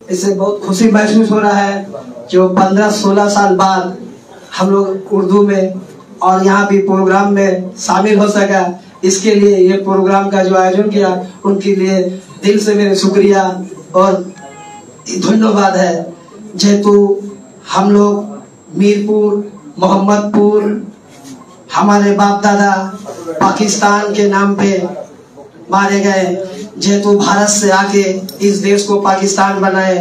इससे बहुत खुशी महसूस हो रहा है जो 15-16 साल बाद हम लोग उर्दू में और यहाँ भी प्रोग्राम में शामिल हो सका। इसके लिए ये प्रोग्राम का जो आयोजन किया उनके लिए दिल से मेरे शुक्रिया और धन्यवाद है। जेहेतु हम लोग मीरपुर मोहम्मदपुर हमारे बाप दादा पाकिस्तान के नाम पे मारे गए, जेहेतु भारत से आके इस देश को पाकिस्तान बनाए।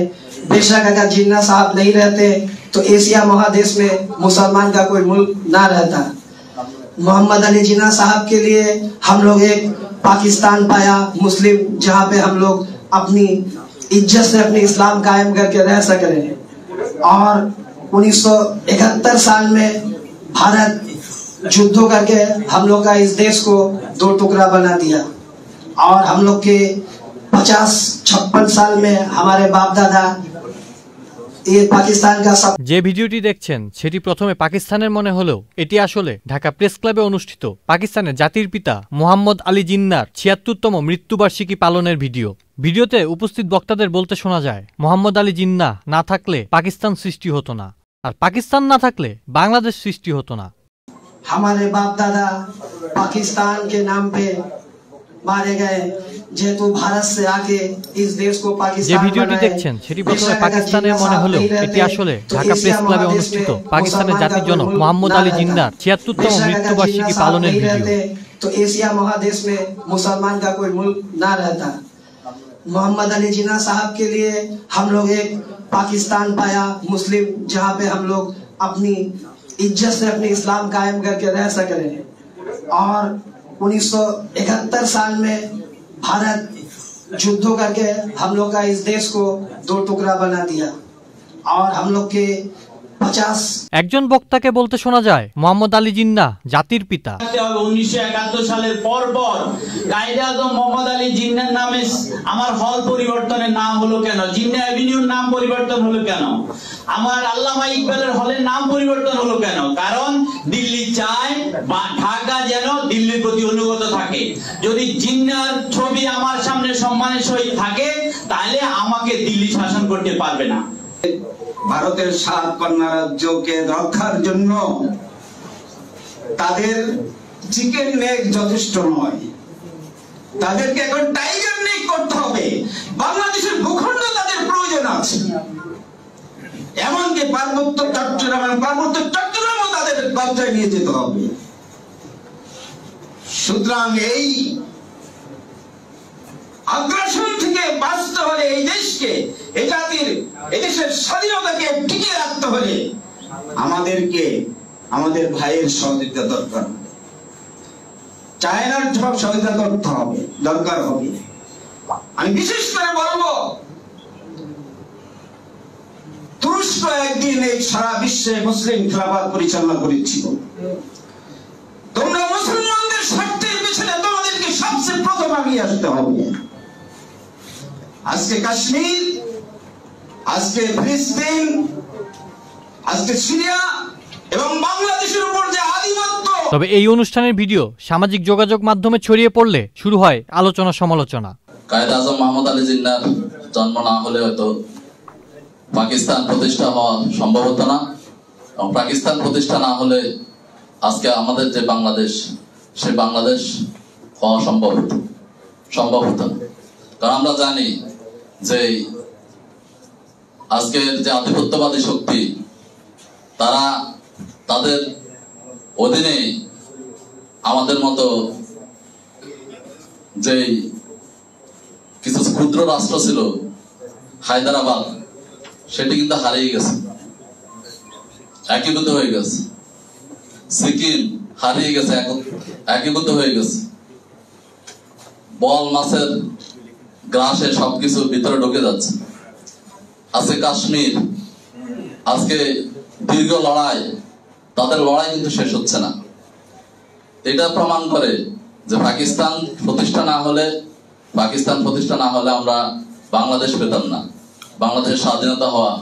बेशक अगर जिन्ना साहब नहीं रहते तो एशिया महादेश में मुसलमान का कोई मुल्क ना रहता। मोहम्मद अली जिन्ना साहब के लिए हम लोग एक पाकिस्तान पाया मुस्लिम, जहाँ पे हम लोग अपनी इज्जत से अपनी इस्लाम कायम करके रह सक रहे हैं। और 1971 साल में भारत युद्धों करके हम लोग का इस देश को 2 टुकड़ा बना दिया और हम लोग के 50-56 साल में हमारे बाप दादा ये पाकिस्तान का सब যে ভিডিওটি দেখছেন সেটি প্রথমে পাকিস্তানের মনে হলেও এটি আসলে ঢাকা প্রেস ক্লাবে অনুষ্ঠিত পাকিস্তানের জাতির পিতা মোহাম্মদ আলী জিন্নার ৭৬তম মৃত্যুবার্ষিকী পালনের ভিডিও। ভিডিওতে উপস্থিত বক্তাদের বলতে শোনা যায়, মোহাম্মদ আলী জিন্নাহ না থাকলে পাকিস্তান সৃষ্টি হতো না, আর পাকিস্তান না থাকলে বাংলাদেশ সৃষ্টি হতো না। हमारे बाप दादा पाकिस्तान के नाम पे मारे गए, जेहेतु भारत से आके इस देश को पाकिस्तान যে ভিডিওটি দেখছেন সেটি প্রথমে পাকিস্তানের মনে হলেও এটি আসলে ঢাকা প্রেস ক্লাবে অনুষ্ঠিত পাকিস্তানের জাতির জনক মোহাম্মদ আলী জিন্নার ৭৬তম মৃত্যুবার্ষিকী পালনের ভিডিও। तो एशिया महादेश में मुसलमान का कोई मुल्क ना रहता। मोहम्मद अली जिन्ना साहब के लिए हम लोग एक पाकिस्तान पाया मुस्लिम, जहाँ पे हम लोग अपनी इज्जत से अपनी इस्लाम कायम करके रह सक रहे हैं। और 1971 साल में भारत युद्धों करके हम लोग का इस देश को 2 टुकड़ा बना दिया और हम लोग के 50 একজন বক্তাকে বলতে শোনা যায়, মোহাম্মদ আলী জিন্নাহ জাতির পিতা। 1971 সালের পর কায়েদে আজম মোহাম্মদ আলী জিন্নাহর নামে আমার হল পরিবর্তনের নাম হলো কেন? জিন্নাহ অ্যাভিনিউর নাম পরিবর্তন হলো কেন? আমার আল্লামা ইকবালের হলের নাম পরিবর্তন হলো কেন? কারণ দিল্লি চায় বা ঢাকা যেন দিল্লির প্রতি অনুগত থাকে। যদি জিন্নাহর ছবি আমার সামনে সম্মানের সহিত থাকে তাহলে আমাকে দিল্লি শাসন করতে পারবে না। ভারতের 7 কন্যা রাজ্যকে রক্ষার জন্য তাদের চিকেন নেক যথেষ্ট নয়, তাদেরকে এখন টাইগার নেক করতে হবে। বাংলাদেশের ভূখণ্ড তাদের প্রয়োজন আছে, এমনকি পার্বত্য চট্টগ্রামও তাদের কবজায় নিয়ে যেতে হবে। সুতরাং এই আগ্রাসন থেকে বাঁচতে হলে এই দেশকে, এই জাতির, এই দেশের স্বাধীনতাকে টিকিয়ে রাখতে হলে আমাদেরকে আমাদের ভাইয়ের সহযোগিতা দরকার, চায়নার সহযোগিতা করতে হবে, দরকার হবে। আমি বিশেষ করে বলবো, তুরস্ক একদিন এই সারা বিশ্বে মুসলিম খেলাফত পরিচালনা করেছিল। তোমরা মুসলমানদের স্বার্থের পিছনে তোমাদেরকে সবচেয়ে প্রথম এগিয়ে আসতে হবে। আজকে কাশ্মীর, আজকে ফিলিস্তিন, আজকে সিরিয়া এবং বাংলাদেশের উপর যে আধিপত্য। তবে এই অনুষ্ঠানের ভিডিও সামাজিক যোগাযোগ মাধ্যমে ছড়িয়ে পড়লে শুরু হয় আলোচনা সমালোচনা। কায়েদে আজম মোহাম্মদ আলী জিন্নাহর জন্ম না হলে হয়তো পাকিস্তান প্রতিষ্ঠা হওয়া সম্ভব হতো না, এবং পাকিস্তান প্রতিষ্ঠা না হলে আজকে আমাদের যে বাংলাদেশ, সে বাংলাদেশ হওয়া সম্ভব হতো না। কারণ আমরা জানি যে আজকের যে আধিপত্যবাদী শক্তি, তারা তাদের অধীনে আমাদের মতো যে কিছু ক্ষুদ্র রাষ্ট্র ছিল, হায়দ্রাবাদ, সেটি কিন্তু হারিয়ে গেছে, একীভূত হয়ে গেছে। সিকিম হারিয়ে গেছে, একীভূত হয়ে গেছে। বল মাছের গ্রাসে সবকিছু ভিতরে ঢুকে যাচ্ছে। আজকে কাশ্মীর, আজকে দীর্ঘ লড়াই, তাদের লড়াই কিন্তু শেষ হচ্ছে না। এটা প্রমাণ করে যে পাকিস্তান প্রতিষ্ঠা না হলে আমরা বাংলাদেশ পেতাম না, বাংলাদেশের স্বাধীনতা হওয়া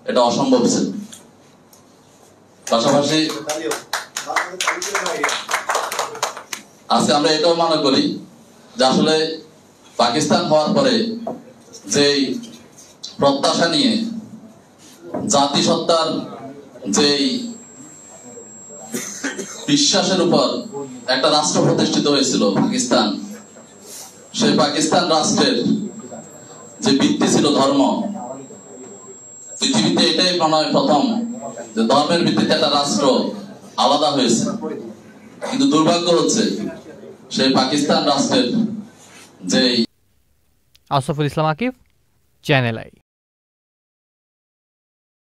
এটা অসম্ভব ছিল। পাশাপাশি আজকে আমরা এটাও মনে করি যে আসলে পাকিস্তান হওয়ার পরে যে প্রত্যাশা নিয়ে জাতিসত্তার যেই বিশ্বাসের উপর একটা রাষ্ট্র প্রতিষ্ঠিত হয়েছিল পাকিস্তান, সেই পাকিস্তান রাষ্ট্রের যে ভিত্তি ছিল ধর্ম, পৃথিবীতে এটাই মনে হয় প্রথম যে ধর্মের ভিত্তিতে একটা রাষ্ট্র আলাদা হয়েছে। কিন্তু দুর্ভাগ্য হচ্ছে সেই পাকিস্তান রাষ্ট্রের যেই আসফুল ইসলাম আকিব, চ্যানেল আই।